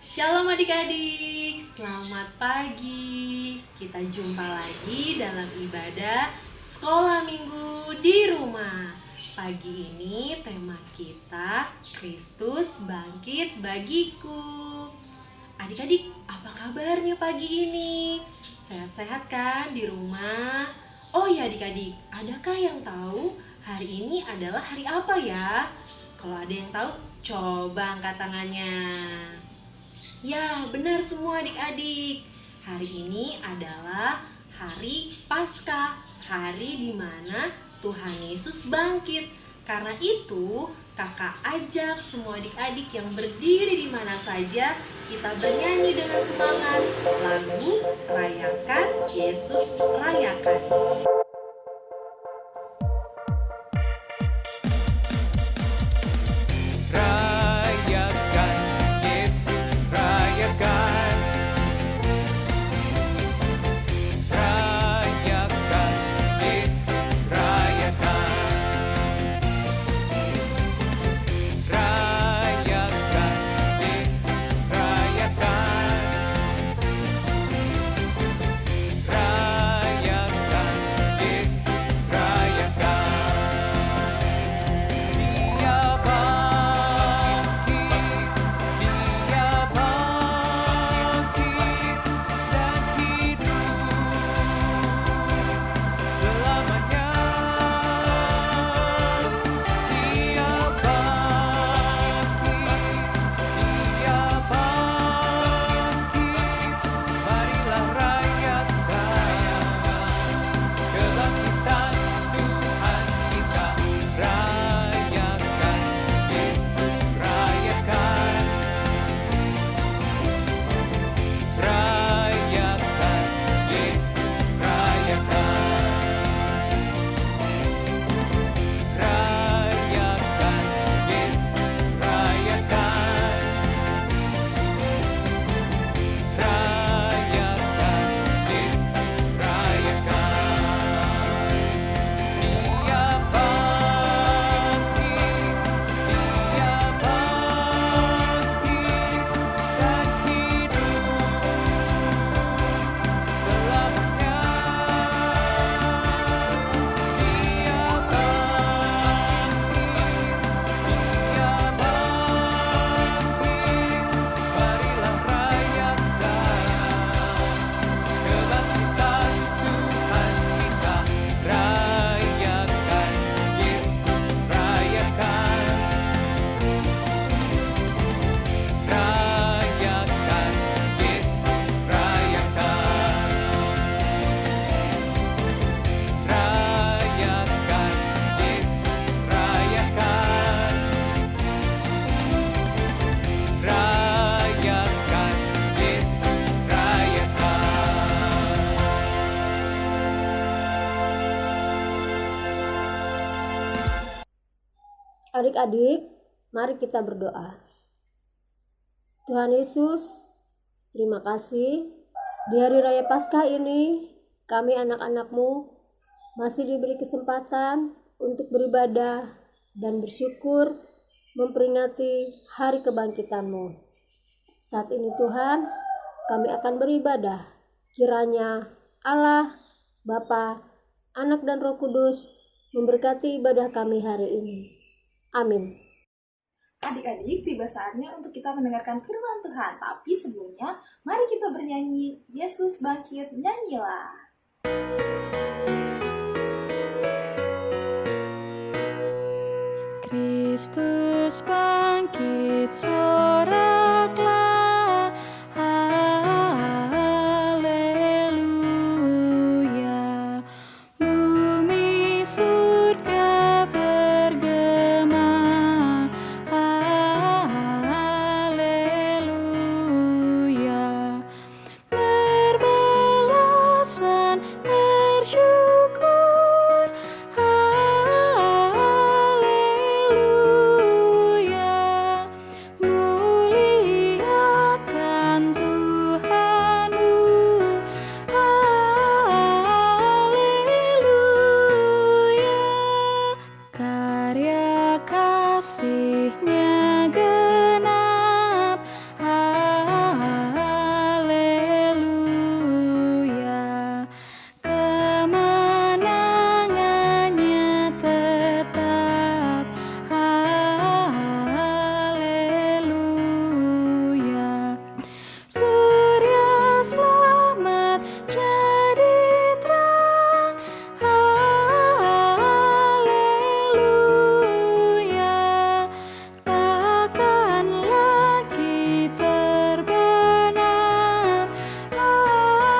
Shalom adik-adik, selamat pagi. Kita jumpa lagi dalam ibadah sekolah minggu di rumah. Pagi ini tema kita Kristus bangkit bagiku. Adik-adik, apa kabarnya pagi ini? Sehat-sehat kan di rumah? Oh ya adik-adik, adakah yang tahu hari ini adalah hari apa ya? Kalau ada yang tahu, coba angkat tangannya. Ya, benar semua adik-adik. Hari ini adalah hari Paskah, hari di mana Tuhan Yesus bangkit. Karena itu, kakak ajak semua adik-adik yang berdiri di mana saja, kita bernyanyi dengan semangat lagu Rayakan Yesus Rayakan. Adik-adik, mari kita berdoa. Tuhan Yesus, terima kasih di hari raya Paskah ini kami anak-anak-Mu masih diberi kesempatan untuk beribadah dan bersyukur memperingati hari kebangkitan-Mu. Saat ini Tuhan, kami akan beribadah. Kiranya Allah, Bapa, Anak dan Roh Kudus memberkati ibadah kami hari ini. Amin. Adik-adik, tiba saatnya untuk kita mendengarkan firman Tuhan. Tapi sebelumnya, mari kita bernyanyi, Yesus bangkit, nyanyilah. Kristus bangkit, soraklah, haleluya. Bumi surga bergema, haleluya. Berbalasan bersyukur, haleluya. Muliakan Tuhanmu, haleluya. Karya kasih-Nya genap, haleluya. Kemenangannya tetap, haleluya. Surya selamat jadi terang, haleluya. Takkan lagi terbenam, haleluya.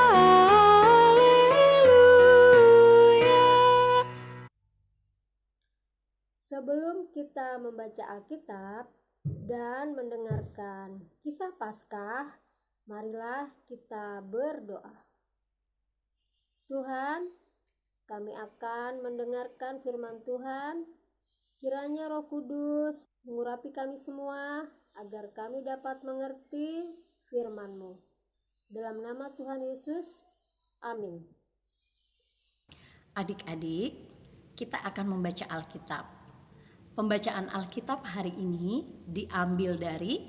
Sebelum kita membaca Alkitab dan mendengarkan kisah Paskah, marilah kita berdoa. Tuhan, kami akan mendengarkan firman Tuhan. Kiranya Roh Kudus mengurapi kami semua agar kami dapat mengerti firman-Mu. Dalam nama Tuhan Yesus, amin. Adik-adik, kita akan membaca Alkitab. Pembacaan Alkitab hari ini diambil dari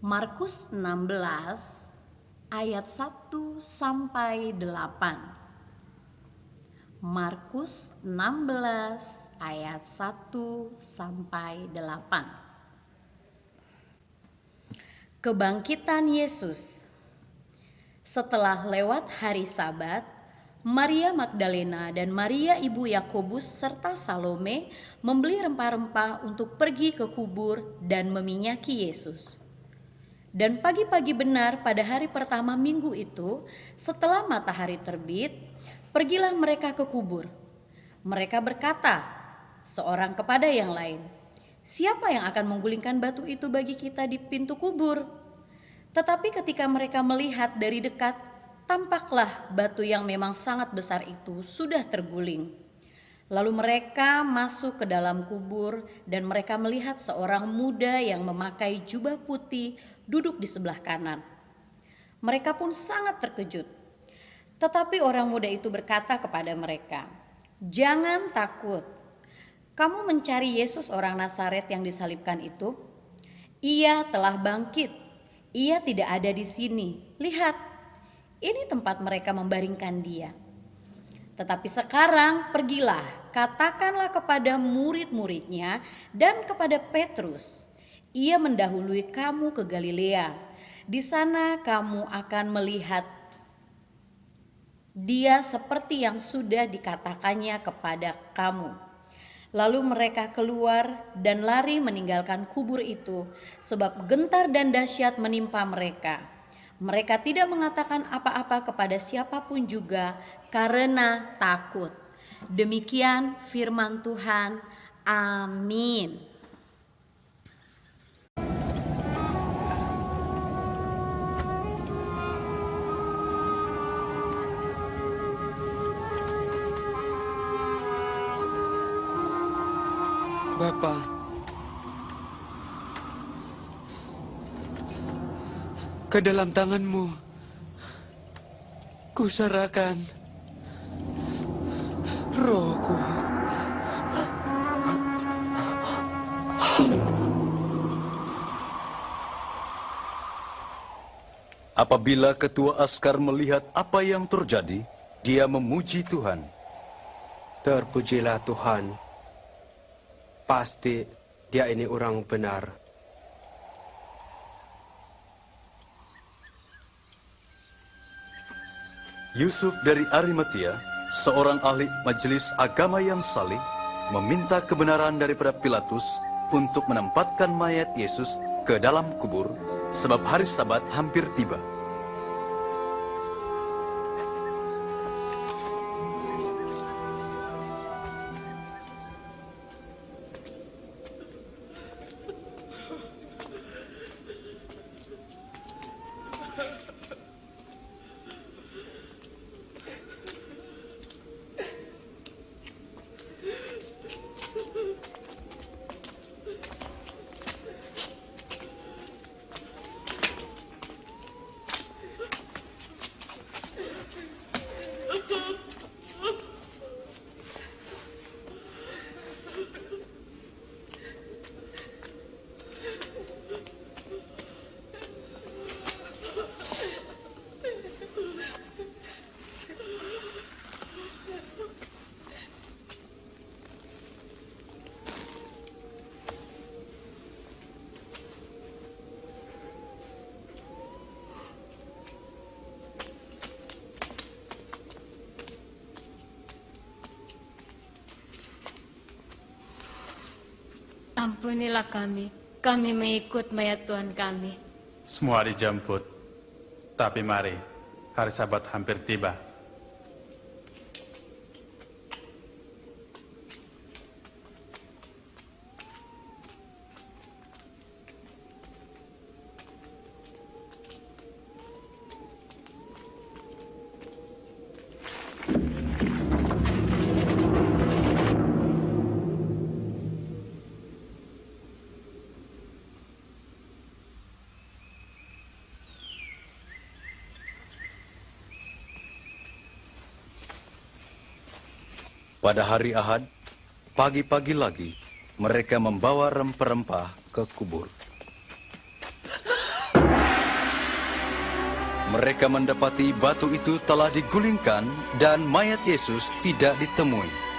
Markus 16 ayat 1 sampai 8. Markus 16 ayat 1 sampai 8. Kebangkitan Yesus. Setelah lewat hari Sabat, Maria Magdalena dan Maria ibu Yakobus serta Salome membeli rempah-rempah untuk pergi ke kubur dan meminyaki Yesus. Dan pagi-pagi benar pada hari pertama minggu itu, setelah matahari terbit, pergilah mereka ke kubur. Mereka berkata, seorang kepada yang lain, "Siapa yang akan menggulingkan batu itu bagi kita di pintu kubur?" Tetapi ketika mereka melihat dari dekat, tampaklah batu yang memang sangat besar itu sudah terguling. Lalu mereka masuk ke dalam kubur dan mereka melihat seorang muda yang memakai jubah putih duduk di sebelah kanan. Mereka pun sangat terkejut. Tetapi orang muda itu berkata kepada mereka, "Jangan takut. Kamu mencari Yesus orang Nazaret yang disalibkan itu? Ia telah bangkit. Ia tidak ada di sini. Lihat, ini tempat mereka membaringkan dia. Tetapi sekarang pergilah, katakanlah kepada murid-muridnya dan kepada Petrus, ia mendahului kamu ke Galilea. Di sana kamu akan melihat dia seperti yang sudah dikatakannya kepada kamu." Lalu mereka keluar dan lari meninggalkan kubur itu, sebab gentar dan dahsyat menimpa mereka. Mereka tidak mengatakan apa-apa kepada siapapun juga karena takut. Demikian firman Tuhan. Amin. Bapa, ke dalam tangan-Mu kuserahkan rohku. Apabila ketua askar melihat apa yang terjadi, dia memuji Tuhan. Terpujilah Tuhan. Pasti dia ini orang benar. Yusuf dari Arimatia, seorang ahli majelis agama yang saleh, meminta kebenaran daripada Pilatus untuk menempatkan mayat Yesus ke dalam kubur, sebab hari Sabat hampir tiba. Ampunilah kami mengikut mayat Tuhan kami. Semua dijemput, tapi mari, hari Sabat hampir tiba. Pada hari Ahad, pagi-pagi lagi, mereka membawa rempah-rempah ke kubur. Mereka mendapati batu itu telah digulingkan dan mayat Yesus tidak ditemui.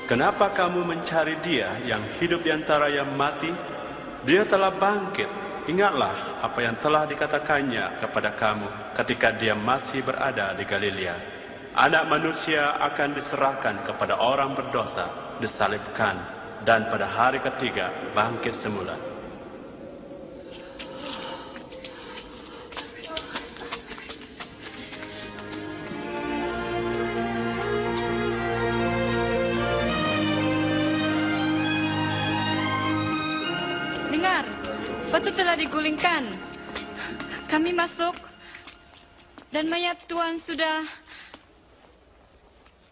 Kenapa kamu mencari dia yang hidup di antara yang mati? Dia telah bangkit. Ingatlah apa yang telah dikatakannya kepada kamu ketika dia masih berada di Galilea. Anak manusia akan diserahkan kepada orang berdosa, disalibkan, dan pada hari ketiga bangkit semula. Batu telah digulingkan. Kami masuk dan mayat Tuhan sudah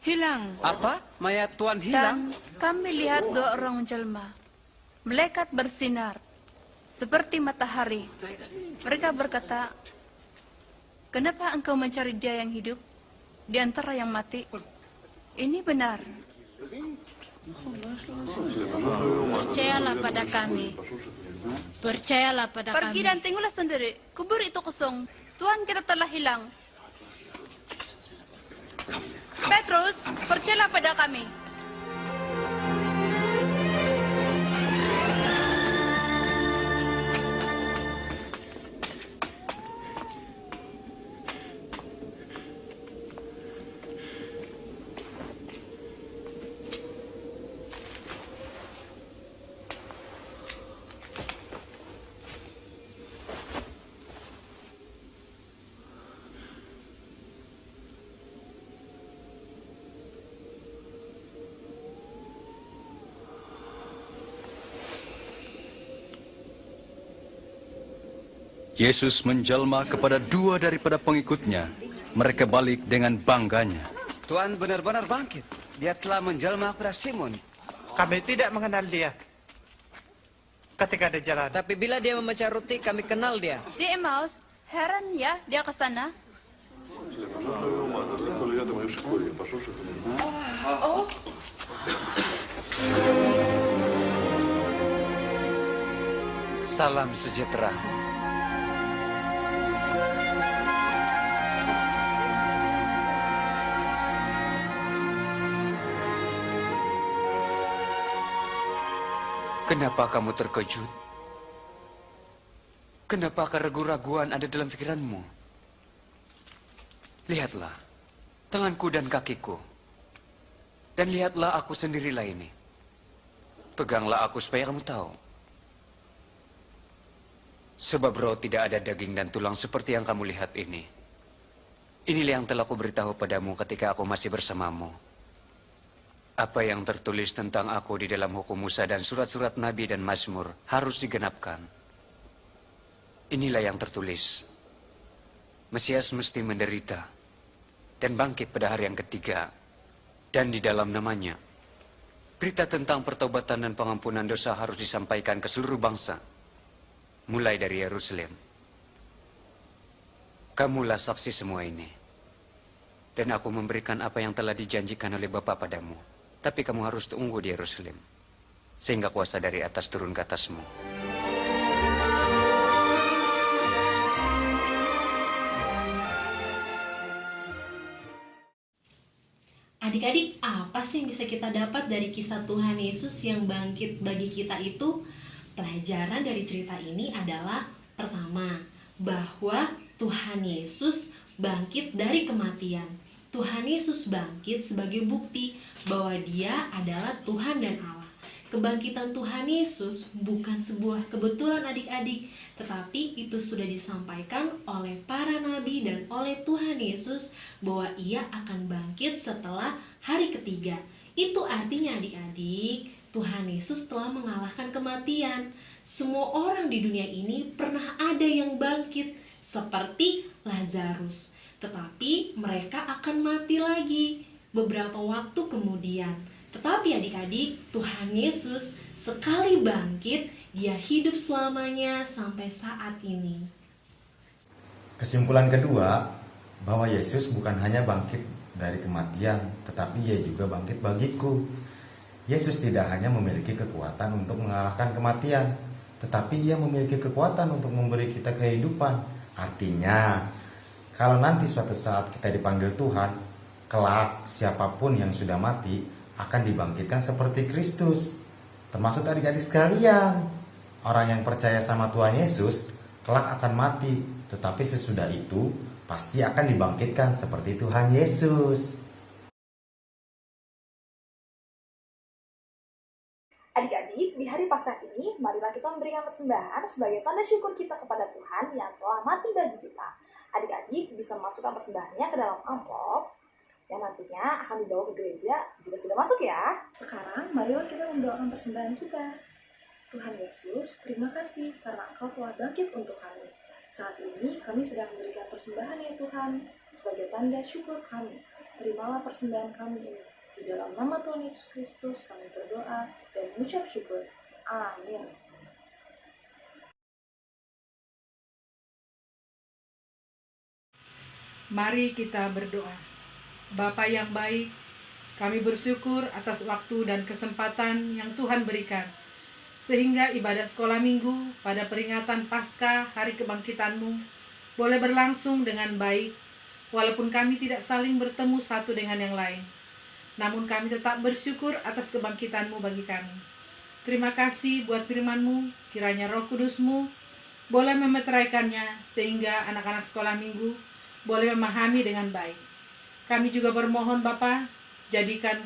hilang. Apa? Mayat Tuhan hilang? Dan kami lihat dua orang jelma, malaikat bersinar seperti matahari. Mereka berkata, "Kenapa engkau mencari dia yang hidup di antara yang mati?" Ini benar. Percayalah pada kami. Percayalah pada kami. Pergi dan tengoklah sendiri. Kubur itu kosong. Tuhan kita telah hilang. Petrus, percayalah pada kami. Yesus menjelma kepada dua daripada pengikutnya. Mereka balik dengan bangganya. Tuhan benar-benar bangkit. Dia telah menjelma kepada Simon. Kami tidak mengenal dia. ketika ada jalan. Tapi bila dia memecah roti, kami kenal dia. Di Emmaus, heran ya dia ke sana. Oh, Salam sejahtera. Kenapa kamu terkejut? Kenapa keraguan-raguan ada dalam pikiranmu? Lihatlah, tanganku dan kakiku. Dan lihatlah aku sendirilah ini. Peganglah aku supaya kamu tahu. Sebab roh tidak ada daging dan tulang seperti yang kamu lihat ini. Inilah yang telah kuberitahu padamu ketika aku masih bersamamu. Apa yang tertulis tentang aku di dalam hukum Musa dan surat-surat Nabi dan Mazmur harus digenapkan. Inilah yang tertulis. Mesias mesti menderita dan bangkit pada hari yang ketiga. Dan di dalam namanya, berita tentang pertobatan dan pengampunan dosa harus disampaikan ke seluruh bangsa, mulai dari Yerusalem. Kamulah saksi semua ini. Dan aku memberikan apa yang telah dijanjikan oleh Bapa padamu. Tapi kamu harus tunggu di Yerusalem, sehingga kuasa dari atas turun ke atasmu. Adik-adik, apa sih yang bisa kita dapat dari kisah Tuhan Yesus yang bangkit bagi kita itu? Pelajaran dari cerita ini adalah pertama, bahwa Tuhan Yesus bangkit dari kematian. Tuhan Yesus bangkit sebagai bukti bahwa Dia adalah Tuhan dan Allah. Kebangkitan Tuhan Yesus bukan sebuah kebetulan adik-adik, tetapi itu sudah disampaikan oleh para nabi dan oleh Tuhan Yesus bahwa Ia akan bangkit setelah hari ketiga. Itu artinya adik-adik, Tuhan Yesus telah mengalahkan kematian. Semua orang di dunia ini pernah ada yang bangkit, seperti Lazarus. Tetapi mereka akan mati lagi beberapa waktu kemudian. Tetapi adik-adik, Tuhan Yesus sekali bangkit, Dia hidup selamanya sampai saat ini. Kesimpulan kedua, bahwa Yesus bukan hanya bangkit dari kematian, tetapi Ia juga bangkit bagiku. Yesus tidak hanya memiliki kekuatan untuk mengalahkan kematian, tetapi Ia memiliki kekuatan untuk memberi kita kehidupan. Artinya, kalau nanti suatu saat kita dipanggil Tuhan, kelak siapapun yang sudah mati akan dibangkitkan seperti Kristus. Termasuk adik-adik sekalian. Orang yang percaya sama Tuhan Yesus kelak akan mati, tetapi sesudah itu pasti akan dibangkitkan seperti Tuhan Yesus. adik-adik, di hari Paskah ini, marilah kita memberikan persembahan sebagai tanda syukur kita kepada Tuhan yang telah mati bagi kita. Adik-adik bisa memasukkan persembahannya ke dalam amplop yang nantinya akan dibawa ke gereja jika sudah masuk ya. Sekarang, marilah kita mendoakan persembahan kita. Tuhan Yesus, terima kasih karena Engkau telah bangkit untuk kami. Saat ini kami sedang memberikan persembahan ya Tuhan, sebagai tanda syukur kami. Terimalah persembahan kami ini. Di dalam nama Tuhan Yesus Kristus kami berdoa dan mengucap syukur. Amin. Mari kita berdoa. Bapa yang baik, kami bersyukur atas waktu dan kesempatan yang Tuhan berikan, sehingga ibadah sekolah minggu pada peringatan Paskah Hari Kebangkitan-Mu boleh berlangsung dengan baik, walaupun kami tidak saling bertemu satu dengan yang lain. Namun kami tetap bersyukur atas kebangkitan-Mu bagi kami. Terima kasih buat firman-Mu, kiranya Roh Kudus-Mu boleh memeteraikannya, sehingga anak-anak sekolah minggu boleh memahami dengan baik. Kami juga bermohon Bapa, jadikan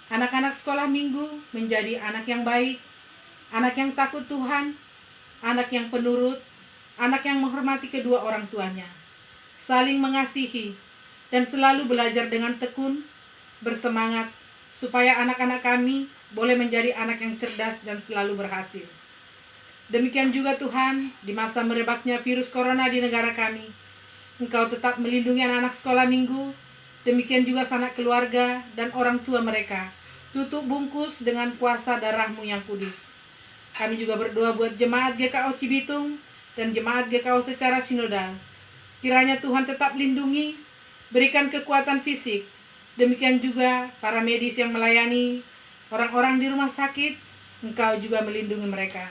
anak-anak sekolah minggu menjadi anak yang baik, anak yang takut Tuhan, anak yang penurut, anak yang menghormati kedua orang tuanya, saling mengasihi, dan selalu belajar dengan tekun, bersemangat, supaya anak-anak kami boleh menjadi anak yang cerdas dan selalu berhasil. Demikian juga Tuhan, di masa merebaknya virus corona di negara kami, Engkau tetap melindungi anak-anak sekolah minggu, demikian juga sanak keluarga dan orang tua mereka. Tutup bungkus dengan kuasa darah-Mu yang kudus. Kami juga berdoa buat jemaat GKO Cibitung dan jemaat GKO secara sinodal. Kiranya Tuhan tetap lindungi, berikan kekuatan fisik. Demikian juga para medis yang melayani orang-orang di rumah sakit, Engkau juga melindungi mereka.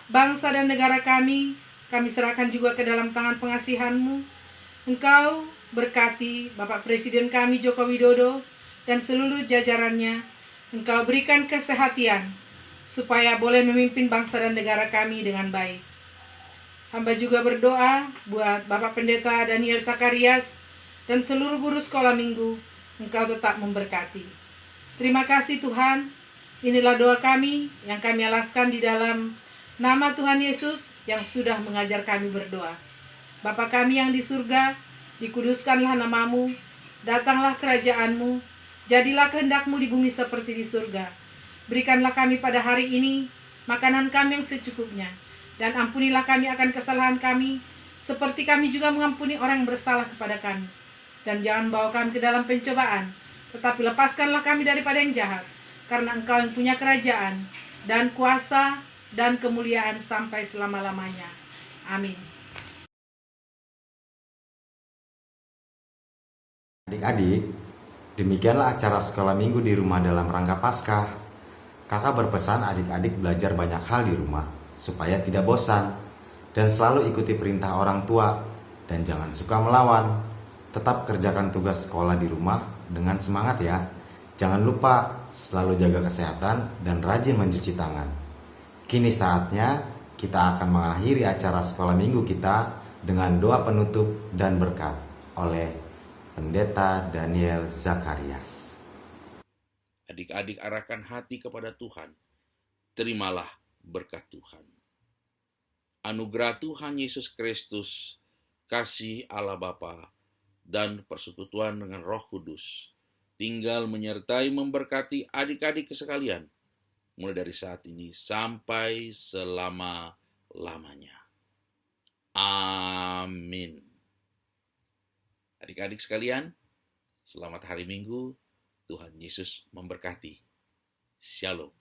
Bangsa dan negara kami serahkan juga ke dalam tangan pengasihan-Mu. Engkau berkati Bapak Presiden kami Joko Widodo dan seluruh jajarannya. Engkau berikan kesehatan supaya boleh memimpin bangsa dan negara kami dengan baik. Hamba juga berdoa buat Bapak Pendeta Daniel Zakarias dan seluruh guru sekolah minggu. Engkau tetap memberkati. Terima kasih Tuhan. Inilah doa kami yang kami alaskan di dalam nama Tuhan Yesus yang sudah mengajar kami berdoa. Bapa kami yang di surga, dikuduskanlah namamu, datanglah kerajaanmu, jadilah kehendak-Mu di bumi seperti di surga. Berikanlah kami pada hari ini makanan kami yang secukupnya, dan ampunilah kami akan kesalahan kami, seperti kami juga mengampuni orang yang bersalah kepada kami. Dan jangan bawa kami ke dalam pencobaan, tetapi lepaskanlah kami daripada yang jahat, karena Engkau yang punya kerajaan, dan kuasa, dan kemuliaan sampai selama-lamanya. Amin. Adik-adik, demikianlah acara sekolah minggu di rumah dalam rangka Paskah. Kakak berpesan adik-adik belajar banyak hal di rumah, supaya tidak bosan, dan selalu ikuti perintah orang tua, dan jangan suka melawan. Tetap kerjakan tugas sekolah di rumah dengan semangat ya. Jangan lupa selalu jaga kesehatan dan rajin mencuci tangan. Kini saatnya kita akan mengakhiri acara sekolah minggu kita dengan doa penutup dan berkat oleh Pendeta Daniel Zakarias. Adik-adik arahkan hati kepada Tuhan. Terimalah berkat Tuhan. Anugerah Tuhan Yesus Kristus, kasih Allah Bapa, dan persekutuan dengan Roh Kudus tinggal menyertai memberkati adik-adik sekalian mulai dari saat ini sampai selama-lamanya. Amin. Adik-adik sekalian, selamat hari Minggu. Tuhan Yesus memberkati. Shalom.